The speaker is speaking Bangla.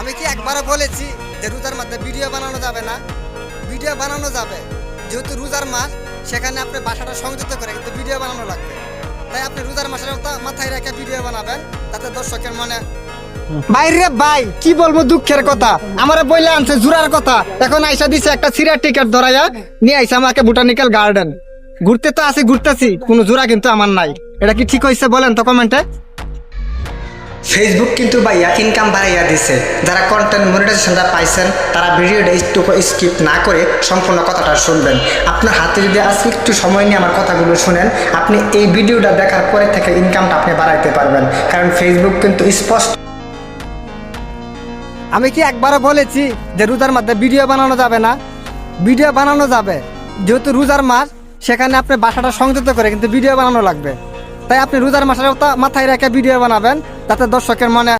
আমি কি একবারও বলেছি যে রোজার মধ্যে ভিডিও বানানো যাবে না? ভিডিও বানানো যাবে, যেহেতু রোজার মাস, সেখানে আপনি বাসাটা সংযুক্ত করে কিন্তু ভিডিও বানানো লাগবে। তাই আপনি রোজার মাসের মাথায় রেখে ভিডিও বানাবেন, তাতে দর্শকের মনে বাইরে ভাই কি বলবো, দুঃখের কথা। আমার বইলে আনছে জুরার কথা, এখন আইসা দিছে একটা সিরিয়ার টিকেট ধরাইয়া নিয়ে আইসা আমাকে বোটানিক্যাল গার্ডেন ঘুরতে। তো আসি ঘুরতেছি, কোনো জোড়া কিন্তু আমার নাই। এটা কি ঠিক হয়েছে বলেন তো কমেন্টে। ফেসবুক কিন্তু ভাইয়া ইনকাম বাড়াইয়া দিছে। যারা কন্টেন্ট মনিটাইজেশনটা পাইছেন তারা ভিডিওটা একটু স্কিপ না করে সম্পূর্ণ কথাটা শুনবেন। আপনার হাতে যদি আজকে একটু সময় নিয়ে আমার কথাগুলো শুনেন, আপনি এই ভিডিওটা দেখার পরে থেকে ইনকামটা আপনি বাড়াইতে পারবেন, কারণ ফেসবুক কিন্তু স্পষ্ট। আমি কি একবারও বলেছি যে রোজার মধ্যে ভিডিও বানানো যাবে না? ভিডিও বানানো যাবে, যেহেতু রোজার মাস, সেখানে আপনি বাসাটা সংযুক্ত করে কিন্তু ভিডিও বানানো লাগবে। তাই আপনি রোজার মাসের মাথায় রেখে ভিডিও বানাবেন, তাতে দর্শকের মনে